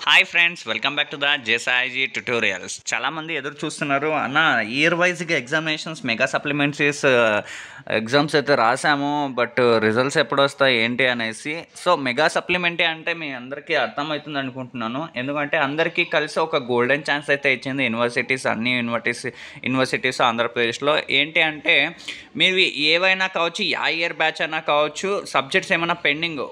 Hi friends, welcome back to the జేసాయిజీ tutorials. చాలామంది ఎదురు చూస్తున్నారు అన్న, ఇయర్ వైజ్గా ఎగ్జామినేషన్స్ మెగా సప్లిమెంటరీస్ ఎగ్జామ్స్ అయితే రాసాము, బట్ రిజల్ట్స్ ఎప్పుడు వస్తాయి ఏంటి అనేసి. సో మెగా సప్లిమెంటరీ అంటే మీ అందరికీ అర్థమవుతుంది అనుకుంటున్నాను, ఎందుకంటే అందరికీ కలిసి ఒక గోల్డెన్ ఛాన్స్ అయితే ఇచ్చింది యూనివర్సిటీస్, అన్ని యూనివర్సిటీస్ ఆంధ్రప్రదేశ్లో. ఏంటి అంటే మీరు ఏవైనా కావచ్చు, ఆ ఇయర్ బ్యాచ్ అయినా కావచ్చు, సబ్జెక్ట్స్ ఏమైనా పెండింగ్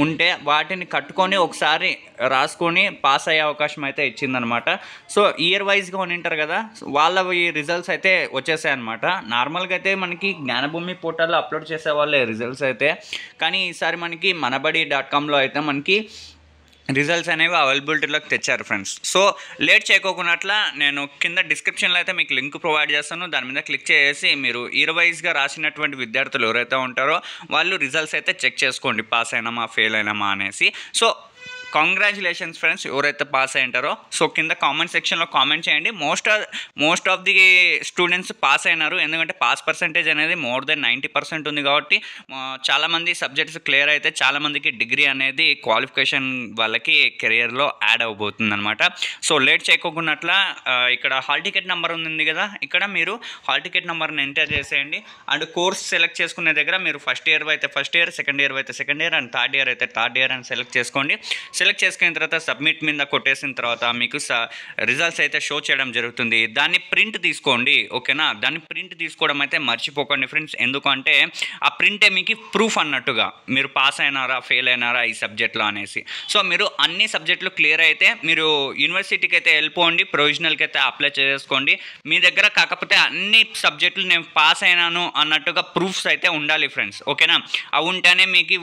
ఉంటే వాటిని కట్టుకొని ఒకసారి రాసుకొని పాస్ అయ్యే అవకాశం అయితే ఇచ్చిందనమాట. సో ఇయర్ వైజ్గా ఉంటారు కదా, వాళ్ళవి రిజల్ట్స్ అయితే వచ్చేసాయి అనమాట. నార్మల్గా అయితే మనకి జ్ఞానభూమి పోర్టల్లో అప్లోడ్ చేసే వాళ్ళే రిజల్ట్స్ అయితే, కానీ ఈసారి మనకి మనబడి.comలో అయితే మనకి రిజల్ట్స్ అనేవి అవైలబిలిటీలోకి తెచ్చారు ఫ్రెండ్స్. సో లేట్ చేయకోకున్నట్ల నేను కింద డిస్క్రిప్షన్లో అయితే మీకు లింక్ ప్రొవైడ్ చేస్తాను, దాని మీద క్లిక్ చేసి మీరు ఇయర్ వైజ్గా రాసినటువంటి విద్యార్థులు ఎవరైతే ఉంటారో వాళ్ళు రిజల్ట్స్ అయితే చెక్ చేసుకోండి, పాస్ అయినామా ఫెయిల్ అయినామా అనేసి. సో కంగ్రాచులేషన్స్ ఫ్రెండ్స్, ఎవరైతే పాస్ అయి ఉంటారో. సో కింద కామెంట్ సెక్షన్లో కామెంట్ చేయండి. Most of the students pass అయినారు, ఎందుకంటే పాస్ పర్సెంటేజ్ అనేది మోర్ దెన్ 90% ఉంది కాబట్టి చాలామంది సబ్జెక్ట్స్ క్లియర్ అయితే చాలామందికి డిగ్రీ అనేది క్వాలిఫికేషన్ వాళ్ళకి కెరియర్లో యాడ్ అవబోతుంది అనమాట. సో లేట్ చేయకోకున్నట్ల ఇక్కడ హాల్ టికెట్ నెంబర్ ఉంది కదా, ఇక్కడ మీరు హాల్ టికెట్ నెంబర్ని ఎంటర్ చేసేయండి. అండ్ కోర్స్ సెలెక్ట్ చేసుకునే దగ్గర మీరు ఫస్ట్ ఇయర్ అయితే ఫస్ట్ ఇయర్, సెకండ్ ఇయర్ అయితే second year, and third year అయితే థర్డ్ ఇయర్ అని సెలెక్ట్ చేసుకోండి. సెలెక్ట్ చేసుకున్న తర్వాత సబ్మిట్ మీద కొట్టేసిన తర్వాత మీకు రిజల్ట్స్ అయితే షో చేయడం జరుగుతుంది. దాన్ని ప్రింట్ తీసుకోండి, ఓకేనా. దాన్ని ప్రింట్ తీసుకోవడం అయితే మర్చిపోకండి ఫ్రెండ్స్, ఎందుకంటే ఆ ప్రింటే మీకు ప్రూఫ్ అన్నట్టుగా మీరు పాస్ అయినారా ఫెయిల్ అయినారా ఈ సబ్జెక్ట్లో అనేసి. సో మీరు అన్ని సబ్జెక్టులు క్లియర్ అయితే మీరు యూనివర్సిటీకి అయితే వెళ్ళిపోండి, ప్రొవిజనల్కి అయితే అప్లై చేసుకోండి. మీ దగ్గర కాకపోతే అన్ని సబ్జెక్టులు నేను పాస్ అయినాను అన్నట్టుగా ప్రూఫ్స్ అయితే ఉండాలి ఫ్రెండ్స్, ఓకేనా. అవి ఉంటేనే మీకు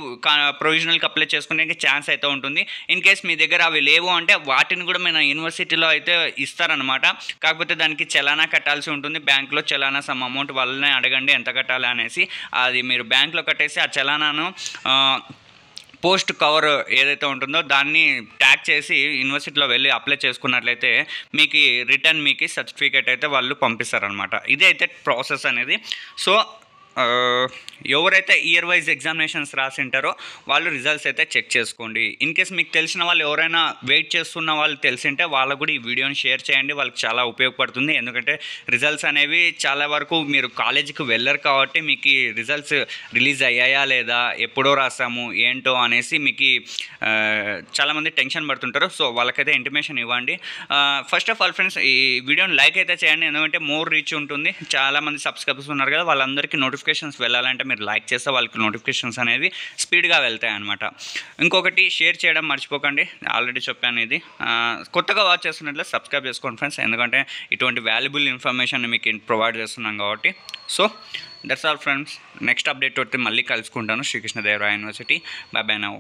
ప్రొవిజనల్కి అప్లై చేసుకునే ఛాన్స్ అయితే ఉంటుంది. ఇన్ కేస్ మీ దగ్గర అవి లేవు అంటే వాటిని కూడా మన యూనివర్సిటీలో అయితే ఇస్తారనమాట. కాకపోతే దానికి చలానా కట్టాల్సి ఉంటుంది, బ్యాంక్లో చలానా సమ్ అమౌంట్ వాళ్ళనే అడగండి ఎంత కట్టాలి అనేసి. అది మీరు బ్యాంక్లో కట్టేసి ఆ చలానాను పోస్ట్ కవర్ ఏదైతే ఉంటుందో దాన్ని ట్యాగ్ చేసి యూనివర్సిటీలో వెళ్ళి అప్లై చేసుకున్నట్లయితే మీకు రిటర్న్ మీకు సర్టిఫికేట్ అయితే వాళ్ళు పంపిస్తారనమాట. ఇదే అయితే ప్రాసెస్ అనేది. సో ఎవరైతే ఇయర్ వైజ్ ఎగ్జామినేషన్స్ రాసింటారో వాళ్ళు రిజల్ట్స్ అయితే చెక్ చేసుకోండి. ఇన్ కేస్ మీకు తెలిసిన వాళ్ళు ఎవరైనా వెయిట్ చేస్తున్న వాళ్ళు తెలిసింటే వాళ్ళకు కూడా ఈ వీడియోని షేర్ చేయండి, వాళ్ళకి చాలా ఉపయోగపడుతుంది. ఎందుకంటే రిజల్ట్స్ అనేవి చాలా వరకు మీరు కాలేజీకి వెళ్ళరు కాబట్టి మీకు రిజల్ట్స్ రిలీజ్ అయ్యాయా లేదా, ఎప్పుడో రాసాము ఏంటో అనేసి మీకు చాలామంది టెన్షన్ పడుతుంటారు. సో వాళ్ళకైతే ఇంటిమేషన్ ఇవ్వండి. ఫస్ట్ ఆఫ్ ఆల్ ఫ్రెండ్స్, ఈ వీడియోని లైక్ అయితే చేయండి, ఎందుకంటే మోర్ రీచ్ ఉంటుంది. చాలామంది సబ్స్క్రైబర్స్ ఉన్నారు కదా, వాళ్ళందరికీ నోటిఫికేషన్స్ వెళ్ళాలంటే మీరు లైక్ చేస్తే వాళ్ళకి నోటిఫికేషన్స్ అనేవి స్పీడ్గా వెళ్తాయి అనమాట. ఇంకొకటి షేర్ చేయడం మర్చిపోకండి, ఆల్రెడీ చెప్పాను ఇది. కొత్తగా వాచ్ చేస్తున్నట్లే సబ్స్క్రైబ్ చేసుకోండి ఫ్రెండ్స్, ఎందుకంటే ఇటువంటి వాల్యుబుల్ ఇన్ఫర్మేషన్ మీకు ప్రొవైడ్ చేస్తున్నాం కాబట్టి. So that's all friends, next update వస్తే మళ్ళీ కలుసుకుంటాను. Srikrishnadevaraya university. Bye bye now.